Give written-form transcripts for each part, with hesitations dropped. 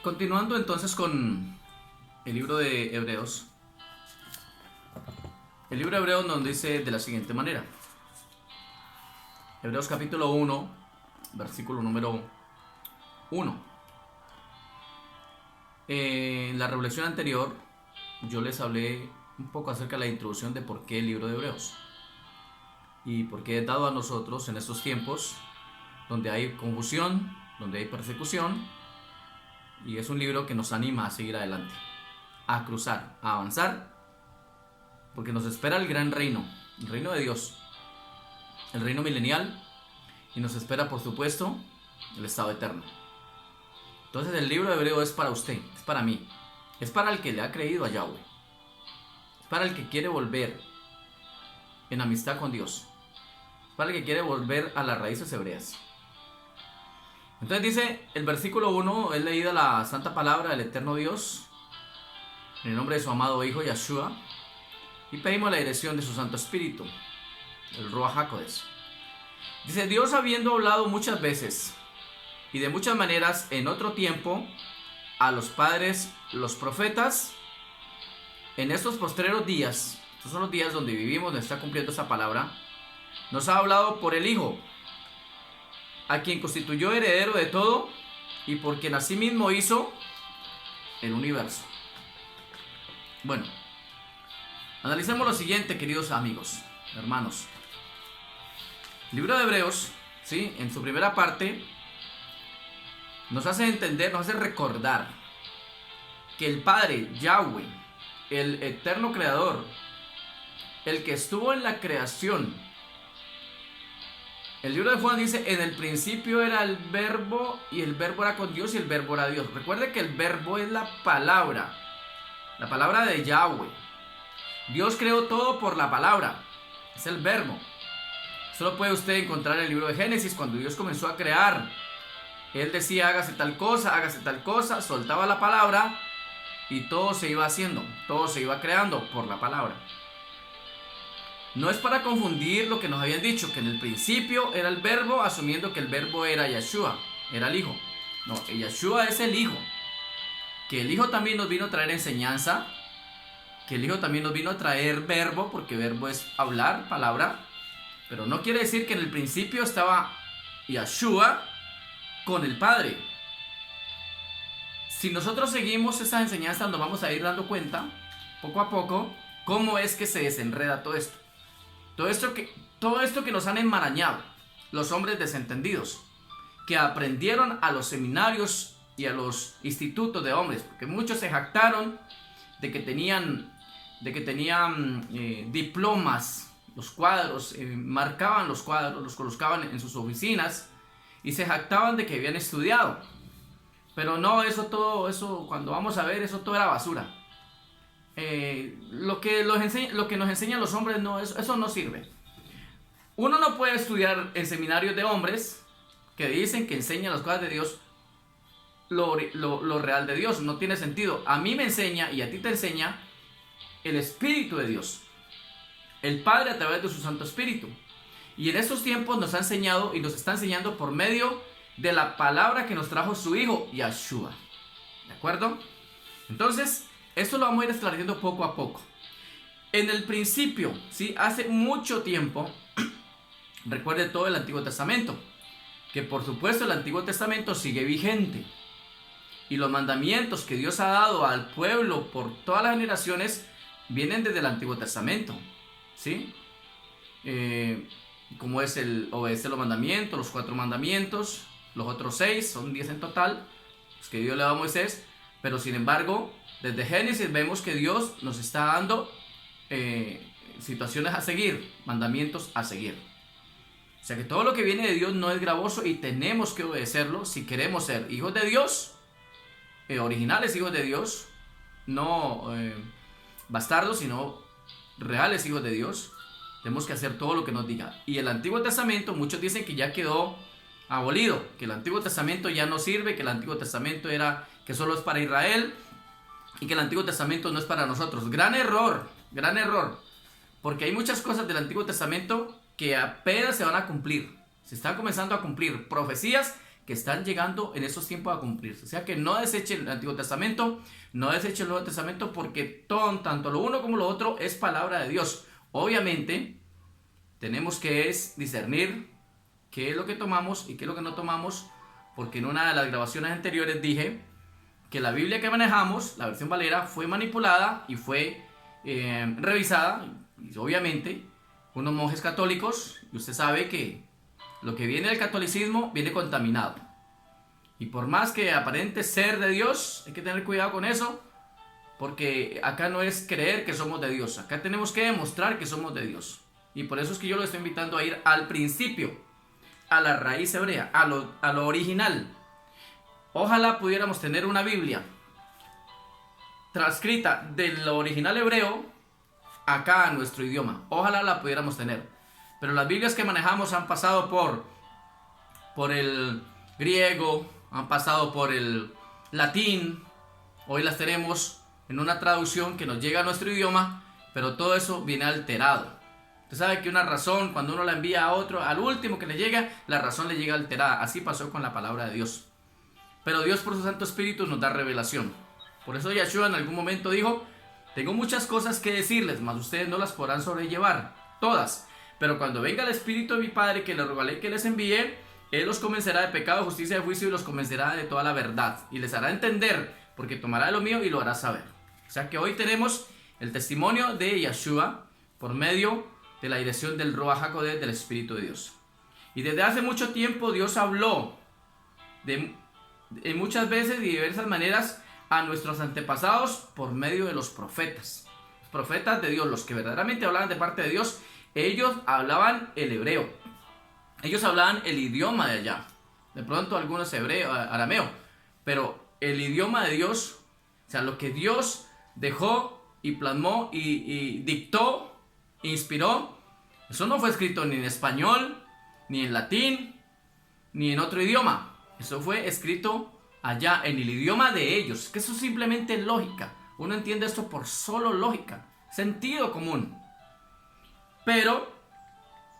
Continuando entonces con el libro de Hebreos. El libro de Hebreos nos dice de la siguiente manera. Hebreos capítulo 1, versículo número 1. En la reflexión anterior yo les hablé un poco acerca de la introducción de por qué el libro de Hebreos y por qué es dado a nosotros en estos tiempos donde hay confusión, donde hay persecución, y es un libro que nos anima a seguir adelante, a cruzar, a avanzar, porque nos espera el gran reino, el reino de Dios, el reino milenial, y nos espera, por supuesto, el estado eterno. Entonces el libro de Hebreo es para usted, es para mí, es para el que le ha creído a Yahweh, es para el que quiere volver en amistad con Dios, es para el que quiere volver a las raíces hebreas. Entonces dice el versículo 1, es leída la santa palabra del eterno Dios, en el nombre de su amado Hijo Yahshua, y pedimos la dirección de su Santo Espíritu, el Ruach HaKodesh. Dice: Dios, habiendo hablado muchas veces y de muchas maneras en otro tiempo a los padres, los profetas, en estos postreros días, estos son los días donde vivimos, donde está cumpliendo esa palabra, nos ha hablado por el Hijo, a quien constituyó heredero de todo y por quien asimismo hizo el universo. Bueno, analicemos lo siguiente, queridos amigos, hermanos. El libro de Hebreos, ¿sí?, en su primera parte, nos hace entender, nos hace recordar que el Padre, Yahweh, el eterno creador, el que estuvo en la creación. El libro de Juan dice: en el principio era el verbo, y el verbo era con Dios, y el verbo era Dios. Recuerde que el verbo es la palabra de Yahweh. Dios creó todo por la palabra, es el verbo. Eso lo puede usted encontrar en el libro de Génesis, cuando Dios comenzó a crear. Él decía: hágase tal cosa, soltaba la palabra y todo se iba haciendo, todo se iba creando por la palabra. No es para confundir lo que nos habían dicho, que en el principio era el verbo, asumiendo que el verbo era Yahshua, era el Hijo. No, Yahshua es el Hijo. Que el Hijo también nos vino a traer enseñanza, que el Hijo también nos vino a traer verbo, porque verbo es hablar, palabra. Pero no quiere decir que en el principio estaba Yahshua con el Padre. Si nosotros seguimos esas enseñanzas, nos vamos a ir dando cuenta, poco a poco, cómo es que se desenreda todo esto. Todo esto que nos han enmarañado los hombres desentendidos, que aprendieron a los seminarios y a los institutos de hombres, porque muchos se jactaron de que tenían diplomas, los cuadros, marcaban los cuadros, los colocaban en sus oficinas y se jactaban de que habían estudiado. Pero no, eso cuando vamos a ver, eso todo era basura. Lo que nos enseñan los hombres, no, eso no sirve. Uno no puede estudiar en seminarios de hombres que dicen que enseñan las cosas de Dios, lo real de Dios. No tiene sentido. A mí me enseña y a ti te enseña el Espíritu de Dios, el Padre a través de su Santo Espíritu. Y en estos tiempos nos ha enseñado y nos está enseñando por medio de la palabra que nos trajo su Hijo, Yahshua. ¿De acuerdo? Entonces, esto lo vamos a ir esclareciendo poco a poco. En el principio, ¿sí?, hace mucho tiempo, recuerde todo el Antiguo Testamento, que por supuesto el Antiguo Testamento sigue vigente. Y los mandamientos que Dios ha dado al pueblo por todas las generaciones vienen desde el Antiguo Testamento, ¿sí? Como es el obedecer los mandamientos, los 4 mandamientos, los otros 6, son 10 en total, los que Dios le da a Moisés. Pero sin embargo, desde Génesis vemos que Dios nos está dando situaciones a seguir, mandamientos a seguir. O sea que todo lo que viene de Dios no es gravoso y tenemos que obedecerlo si queremos ser hijos de Dios, originales hijos de Dios, no bastardos, sino reales hijos de Dios. Tenemos que hacer todo lo que nos diga. Y el Antiguo Testamento, muchos dicen que ya quedó abolido, que el Antiguo Testamento ya no sirve, que el Antiguo Testamento que solo es para Israel y que el Antiguo Testamento no es para nosotros. Gran error, porque hay muchas cosas del Antiguo Testamento que apenas se van a cumplir, se están comenzando a cumplir, profecías que están llegando en estos tiempos a cumplirse. O sea que no deseche el Antiguo Testamento, no deseche el Nuevo Testamento, porque tanto lo uno como lo otro es palabra de Dios. Obviamente tenemos que discernir qué es lo que tomamos y qué es lo que no tomamos, porque en una de las grabaciones anteriores dije que la Biblia que manejamos, la versión Valera, fue manipulada y fue revisada, y obviamente, unos monjes católicos, y usted sabe que lo que viene del catolicismo viene contaminado. Y por más que aparente ser de Dios, hay que tener cuidado con eso, porque acá no es creer que somos de Dios, acá tenemos que demostrar que somos de Dios. Y por eso es que yo lo estoy invitando a ir al principio, a la raíz hebrea, a lo original. Ojalá pudiéramos tener una Biblia transcrita del original hebreo acá a nuestro idioma. Ojalá la pudiéramos tener. Pero las Biblias que manejamos han pasado por el griego, han pasado por el latín. Hoy las tenemos en una traducción que nos llega a nuestro idioma, pero todo eso viene alterado. Usted sabe que una razón, cuando uno la envía a otro, al último que le llega, la razón le llega alterada. Así pasó con la palabra de Dios. Pero Dios por su Santo Espíritu nos da revelación. Por eso Yeshua en algún momento dijo: tengo muchas cosas que decirles, mas ustedes no las podrán sobrellevar, todas. Pero cuando venga el Espíritu de mi Padre, que les rogaré que les envíe, Él los convencerá de pecado, justicia y juicio, y los convencerá de toda la verdad. Y les hará entender, porque tomará de lo mío y lo hará saber. O sea que hoy tenemos el testimonio de Yeshua por medio de la dirección del Ruach HaKodesh, del Espíritu de Dios. Y desde hace mucho tiempo Dios habló de muchas veces y de diversas maneras a nuestros antepasados por medio de los profetas. Los profetas de Dios, los que verdaderamente hablaban de parte de Dios, ellos hablaban el hebreo. Ellos hablaban el idioma de allá. De pronto algunos hebreo, arameo. Pero el idioma de Dios, o sea, lo que Dios dejó y plasmó y dictó, inspiró, eso no fue escrito ni en español, ni en latín, ni en otro idioma. Eso fue escrito allá en el idioma de ellos. Que eso es simplemente lógica. Uno entiende esto por solo lógica, sentido común. Pero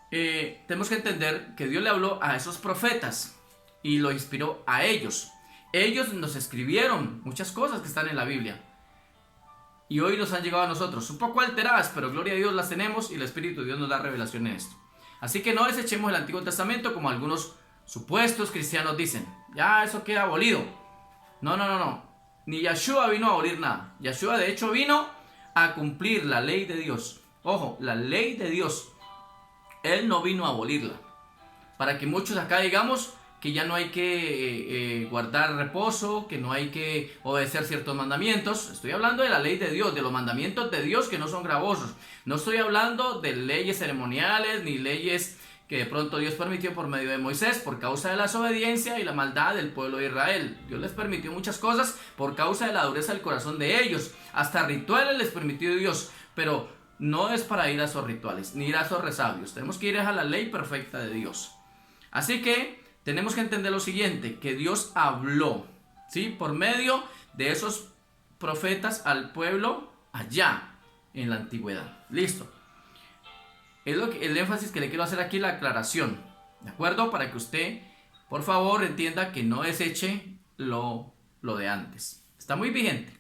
tenemos que entender que Dios le habló a esos profetas y lo inspiró a ellos. Ellos nos escribieron muchas cosas que están en la Biblia y hoy nos han llegado a nosotros, un poco alteradas, pero gloria a Dios las tenemos y el Espíritu de Dios nos da revelación en esto. Así que no desechemos el Antiguo Testamento como algunos supuestos cristianos dicen: ya eso queda abolido. No. Ni Yeshua vino a abolir nada. Yeshua de hecho vino a cumplir la ley de Dios. Ojo, la ley de Dios. Él no vino a abolirla. Para que muchos acá digamos que ya no hay que guardar reposo, que no hay que obedecer ciertos mandamientos. Estoy hablando de la ley de Dios, de los mandamientos de Dios que no son gravosos. No estoy hablando de leyes ceremoniales ni leyes que de pronto Dios permitió por medio de Moisés por causa de la desobediencia y la maldad del pueblo de Israel. Dios les permitió muchas cosas por causa de la dureza del corazón de ellos. Hasta rituales les permitió Dios, pero no es para ir a esos rituales, ni ir a esos resabios. Tenemos que ir a la ley perfecta de Dios. Así que tenemos que entender lo siguiente, que Dios habló, ¿sí?, por medio de esos profetas al pueblo allá en la antigüedad. Listo. Es el énfasis que le quiero hacer aquí, la aclaración, ¿de acuerdo? Para que usted, por favor, entienda que no deseche lo de antes. Está muy vigente.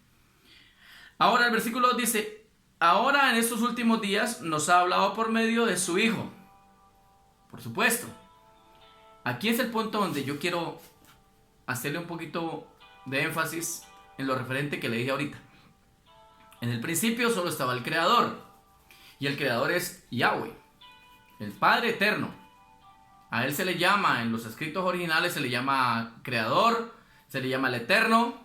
Ahora el versículo dice: ahora en estos últimos días nos ha hablado por medio de su Hijo. Por supuesto. Aquí es el punto donde yo quiero hacerle un poquito de énfasis en lo referente que le dije ahorita. En el principio solo estaba el Creador. Y el Creador es Yahweh, el Padre Eterno. A Él se le llama, en los escritos originales se le llama Creador, se le llama el Eterno,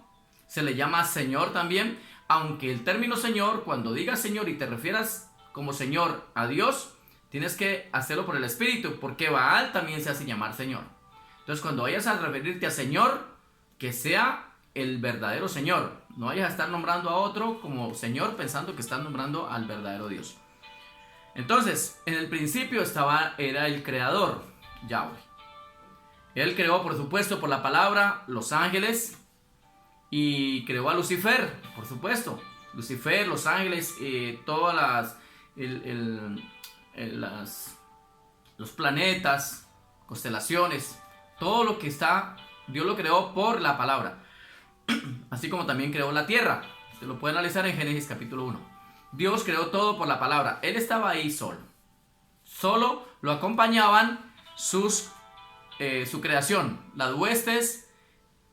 se le llama Señor también. Aunque el término Señor, cuando digas Señor y te refieras como Señor a Dios, tienes que hacerlo por el Espíritu, porque Baal también se hace llamar Señor. Entonces cuando vayas a referirte a Señor, que sea el verdadero Señor. No vayas a estar nombrando a otro como Señor pensando que estás nombrando al verdadero Dios. Entonces, en el principio era el Creador, Yahweh. Él creó, por supuesto, por la palabra, los ángeles. Y creó a Lucifer, por supuesto. Lucifer, los ángeles, todas los planetas, constelaciones, todo lo que está Dios lo creó por la palabra, así como también creó la tierra. Se lo puede analizar en Génesis capítulo 1. Dios creó todo por la palabra. Él estaba ahí solo. Solo lo acompañaban su creación, las huestes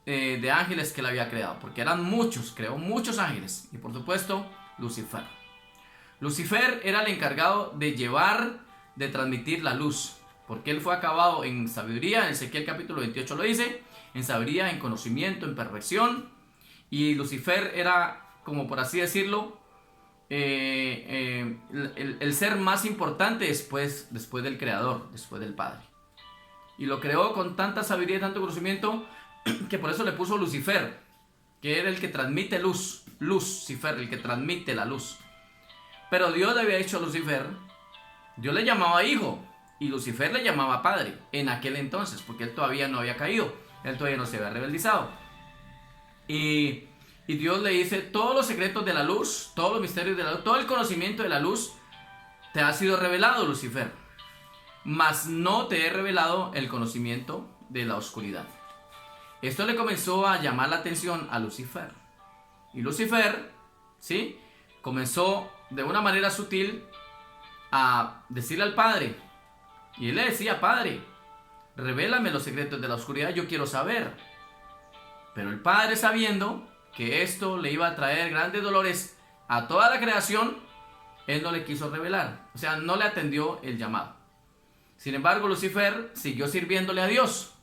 de ángeles que él había creado, porque eran muchos, creó muchos ángeles, y por supuesto Lucifer. Lucifer era el encargado de transmitir la luz, porque él fue acabado en sabiduría. En Ezequiel capítulo 28 lo dice, en sabiduría, en conocimiento, en perfección. Y Lucifer era, como por así decirlo, el ser más importante después del creador, después del Padre. Y lo creó con tanta sabiduría y tanto conocimiento que por eso le puso Lucifer, que era el que transmite luz. Lucifer, el que transmite la luz. Pero Dios le había dicho a Lucifer, Dios le llamaba hijo y Lucifer le llamaba padre en aquel entonces, porque él todavía no había caído, él todavía no se había rebeldizado. Y Dios le dice, todos los secretos de la luz, todos los misterios de la luz, todo el conocimiento de la luz te ha sido revelado, Lucifer, mas no te he revelado el conocimiento de la oscuridad. Esto le comenzó a llamar la atención a Lucifer. Y Lucifer, ¿sí?, comenzó de una manera sutil a decirle al Padre. Y él le decía, Padre, revélame los secretos de la oscuridad, yo quiero saber. Pero el Padre, sabiendo que esto le iba a traer grandes dolores a toda la creación, él no le quiso revelar. O sea, no le atendió el llamado. Sin embargo, Lucifer siguió sirviéndole a Dios,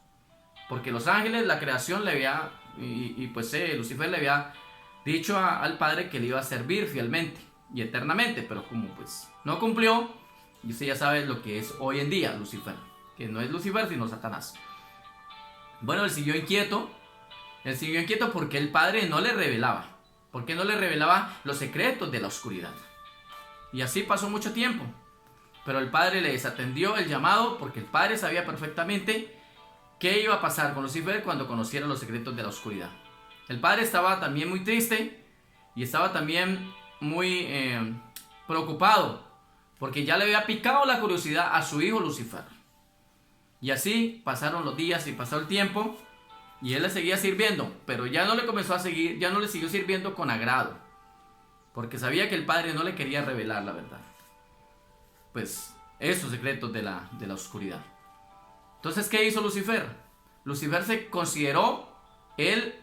porque los ángeles, la creación, le había, Lucifer le había dicho al Padre que le iba a servir fielmente y eternamente, pero como pues no cumplió, y usted ya sabe lo que es hoy en día Lucifer, que no es Lucifer sino Satanás. Bueno, él siguió inquieto porque el Padre no le revelaba, porque no le revelaba los secretos de la oscuridad. Y así pasó mucho tiempo, pero el Padre le desatendió el llamado, porque el Padre sabía perfectamente qué iba a pasar con Lucifer cuando conociera los secretos de la oscuridad. El Padre estaba también muy triste y estaba también muy preocupado, porque ya le había picado la curiosidad a su hijo Lucifer. Y así pasaron los días y pasó el tiempo, y él le seguía sirviendo, pero ya no le comenzó a seguir, ya no le siguió sirviendo con agrado, porque sabía que el Padre no le quería revelar la verdad, pues esos secretos de la oscuridad. Entonces, ¿qué hizo Lucifer? Lucifer se consideró él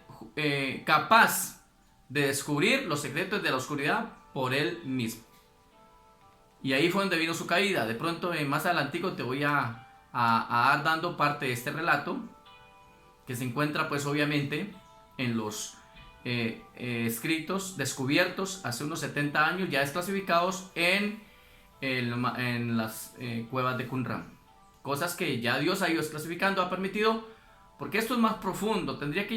capaz de descubrir los secretos de la oscuridad por él mismo. Y ahí fue donde vino su caída. De pronto, más adelantico te voy a dar dando parte de este relato, que se encuentra pues obviamente en los escritos descubiertos hace unos 70 años, ya desclasificados en las cuevas de Qumran. Cosas que ya Dios ha ido desclasificando, ha permitido, porque esto es más profundo. Tengo que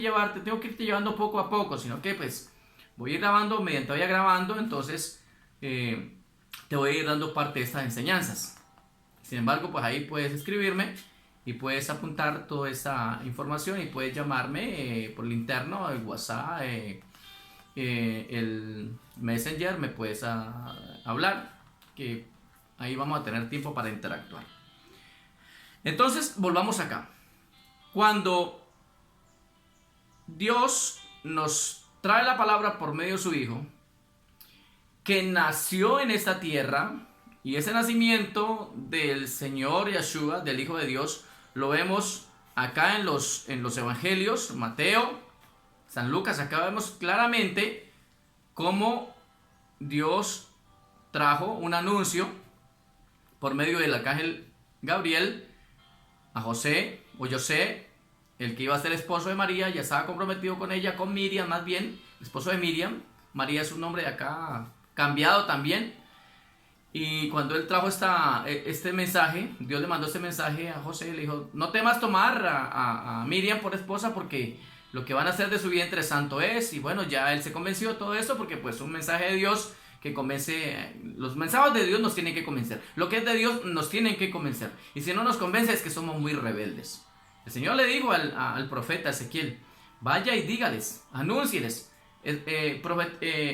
irte llevando poco a poco, sino que pues voy a ir grabando, mediante vaya grabando, entonces te voy a ir dando parte de estas enseñanzas. Sin embargo, pues ahí puedes escribirme y puedes apuntar toda esa información, y puedes llamarme por el interno, el WhatsApp, el Messenger, me puedes hablar, que ahí vamos a tener tiempo para interactuar. Entonces, volvamos acá. Cuando Dios nos trae la palabra por medio de su Hijo, que nació en esta tierra, y ese nacimiento del Señor Yeshua, del Hijo de Dios, lo vemos acá en los evangelios, Mateo, San Lucas. Acá vemos claramente cómo Dios trajo un anuncio por medio del arcángel Gabriel a José, el que iba a ser esposo de María. Ya estaba comprometido con ella, con Miriam más bien, esposo de Miriam. María es un nombre de acá cambiado también. Y cuando él trajo este mensaje, Dios le mandó este mensaje a José, le dijo: no temas tomar a Miriam por esposa, porque lo que van a hacer de su vientre santo es. Y bueno, ya él se convenció de todo esto, porque pues un mensaje de Dios que convence. Los mensajes de Dios nos tienen que convencer. Lo que es de Dios nos tienen que convencer. Y si no nos convence, es que somos muy rebeldes. El Señor le dijo al profeta Ezequiel: vaya y dígales, anúncieles,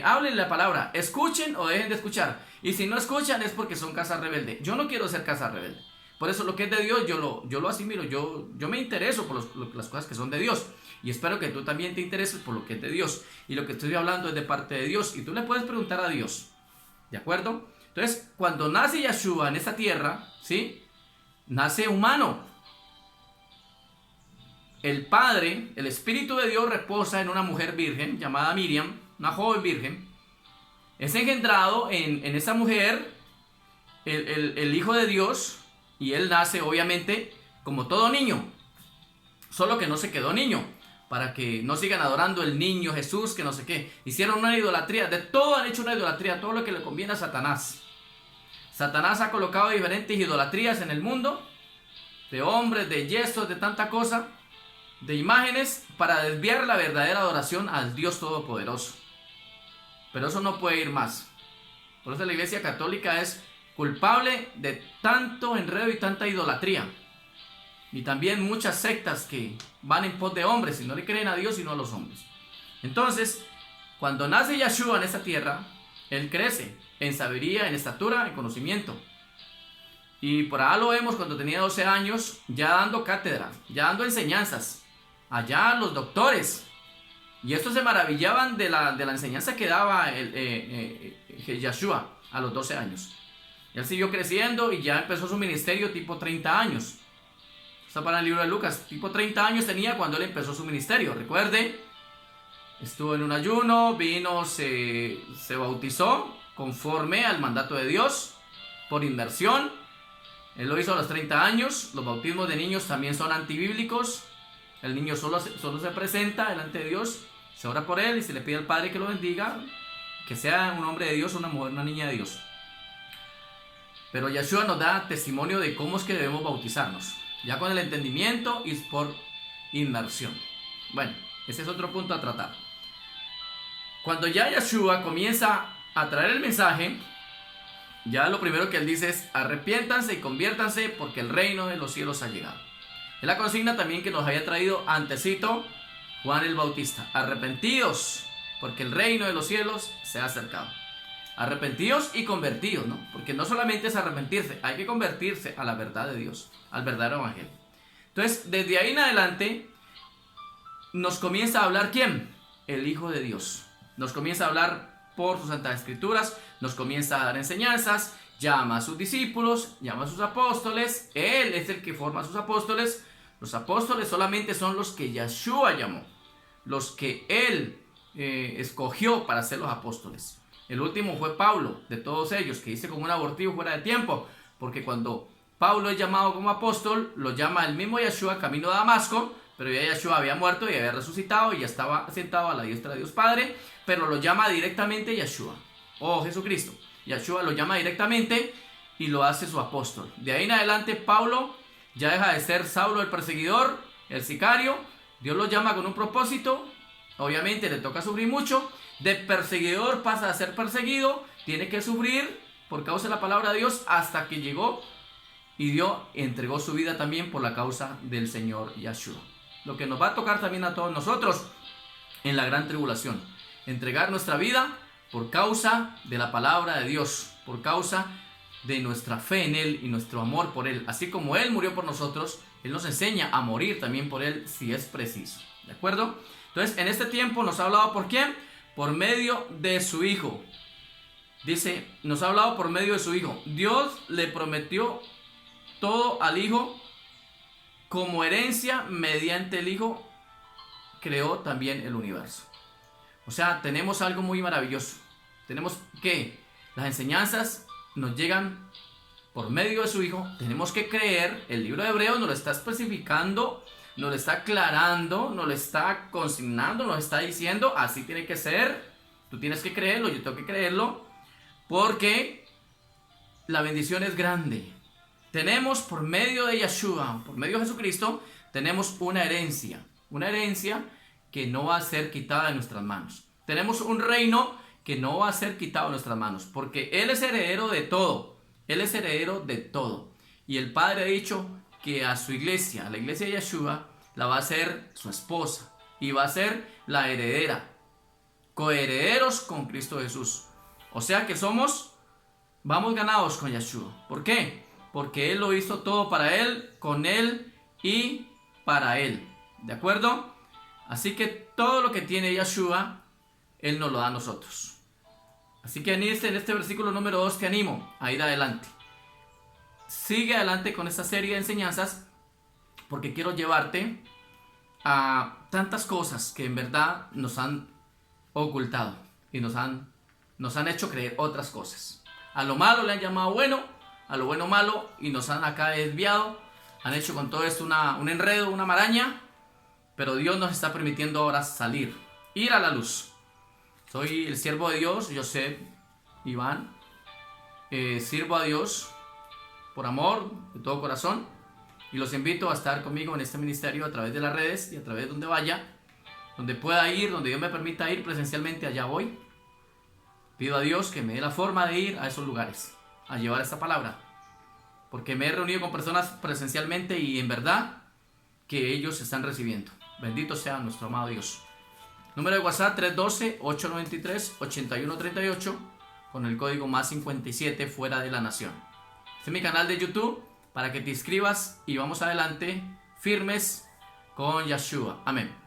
hablen la palabra, escuchen o dejen de escuchar. Y si no escuchan, es porque son casa rebelde. Yo no quiero ser casa rebelde, Por eso lo que es de Dios yo lo asimilo, yo me intereso por las cosas que son de Dios. Y espero que tú también te intereses por lo que es de Dios. Y lo que estoy hablando es de parte de Dios. Y tú le puedes preguntar a Dios. ¿De acuerdo? Entonces, cuando nace Yeshua en esta tierra, ¿sí? Nace humano. El Padre, el Espíritu de Dios reposa en una mujer virgen llamada Miriam, una joven virgen. Es engendrado en esa mujer el Hijo de Dios. Y él nace obviamente como todo niño. Solo que no se quedó niño. Para que no sigan adorando el niño Jesús, que no sé qué. Hicieron una idolatría. De todo han hecho una idolatría. Todo lo que le conviene a Satanás. Satanás ha colocado diferentes idolatrías en el mundo. De hombres, de yesos, de tanta cosa. De imágenes. Para desviar la verdadera adoración al Dios Todopoderoso. Pero eso no puede ir más. Por eso la Iglesia Católica es culpable de tanto enredo y tanta idolatría. Y también muchas sectas que van en pos de hombres y no le creen a Dios sino a los hombres. Entonces, cuando nace Yeshua en esta tierra, él crece en sabiduría, en estatura, en conocimiento. Y por allá lo vemos cuando tenía 12 años, ya dando cátedra, ya dando enseñanzas. Allá los doctores. Y estos se maravillaban de la enseñanza que daba Yeshua a los 12 años. Y él siguió creciendo y ya empezó su ministerio tipo 30 años. Está para el libro de Lucas. Tipo 30 años tenía cuando él empezó su ministerio. Recuerde, estuvo en un ayuno, vino, se bautizó conforme al mandato de Dios, por inmersión. Él lo hizo a los 30 años. Los bautismos de niños también son antibíblicos. El niño solo se presenta delante de Dios, se ora por él y se le pide al Padre que lo bendiga, que sea un hombre de Dios, una mujer, una niña de Dios. Pero Yeshua nos da testimonio de cómo es que debemos bautizarnos. Ya con el entendimiento y por inmersión. Bueno, ese es otro punto a tratar. Cuando ya Yeshua comienza a traer el mensaje, ya lo primero que él dice es: arrepiéntanse y conviértanse porque el reino de los cielos ha llegado. Es la consigna también que nos había traído antecito Juan el Bautista. Arrepentidos porque el reino de los cielos se ha acercado. Arrepentidos y convertidos, ¿no? Porque no solamente es arrepentirse, hay que convertirse a la verdad de Dios, al verdadero evangelio. Entonces, desde ahí en adelante, nos comienza a hablar ¿quién? El Hijo de Dios. Nos comienza a hablar por sus santas escrituras, nos comienza a dar enseñanzas, llama a sus discípulos, llama a sus apóstoles. Él es el que forma a sus apóstoles. Los apóstoles solamente son los que Yeshua llamó, los que él escogió para ser los apóstoles. El último fue Pablo, de todos ellos, que hice como un abortivo fuera de tiempo, porque cuando Pablo es llamado como apóstol, lo llama el mismo Yeshua camino de Damasco, pero ya Yeshua había muerto y había resucitado y ya estaba sentado a la diestra de Dios Padre, pero lo llama directamente Yeshua, Jesucristo. Yeshua lo llama directamente y lo hace su apóstol. De ahí en adelante Pablo ya deja de ser Saulo el perseguidor, el sicario. Dios lo llama con un propósito, obviamente le toca sufrir mucho. De perseguidor pasa a ser perseguido, tiene que sufrir por causa de la palabra de Dios hasta que llegó y entregó su vida también por la causa del Señor Yeshua. Lo que nos va a tocar también a todos nosotros en la gran tribulación, entregar nuestra vida por causa de la palabra de Dios, por causa de nuestra fe en Él y nuestro amor por Él. Así como Él murió por nosotros, Él nos enseña a morir también por Él si es preciso. ¿De acuerdo? Entonces, en este tiempo nos ha hablado ¿por quién? Por medio de su Hijo. Dice, nos ha hablado por medio de su Hijo. Dios le prometió todo al Hijo como herencia. Mediante el Hijo creó también el universo. O sea, tenemos algo muy maravilloso. Tenemos que las enseñanzas nos llegan por medio de su Hijo. Tenemos que creer. El libro de Hebreos nos lo está especificando, nos lo está aclarando, nos lo está consignando, nos está diciendo así tiene que ser. Tú tienes que creerlo, yo tengo que creerlo, porque la bendición es grande. Tenemos por medio de Yeshua, por medio de Jesucristo, tenemos una herencia que no va a ser quitada de nuestras manos. Tenemos un reino que no va a ser quitado de nuestras manos, porque Él es heredero de todo. Él es heredero de todo. Y el Padre ha dicho que a su iglesia, a la iglesia de Yeshua, la va a ser su esposa y va a ser la heredera, coherederos con Cristo Jesús. O sea que vamos ganados con Yeshua. ¿Por qué? porque Él lo hizo todo para Él, con Él y para Él. ¿De acuerdo? Así que todo lo que tiene Yeshua, Él nos lo da a nosotros. Así que en este versículo número 2 te animo a ir adelante. Sigue adelante con esta serie de enseñanzas, porque quiero llevarte a tantas cosas que en verdad nos han ocultado y nos han hecho creer otras cosas. A lo malo le han llamado bueno, a lo bueno malo, y nos han acá desviado, han hecho con todo esto un enredo, una maraña, pero Dios nos está permitiendo ahora salir, ir a la luz. Soy el siervo de Dios, Joseph Iván, sirvo a Dios por amor, de todo corazón, y los invito a estar conmigo en este ministerio a través de las redes y a través de donde vaya, donde pueda ir, donde Dios me permita ir presencialmente, allá voy. Pido a Dios que me dé la forma de ir a esos lugares, a llevar esta palabra, porque me he reunido con personas presencialmente y en verdad que ellos están recibiendo. Bendito sea nuestro amado Dios. Número de WhatsApp 312-893-8138 con el código +57 fuera de la nación. Este es mi canal de YouTube para que te inscribas y vamos adelante firmes con Yeshua. Amén.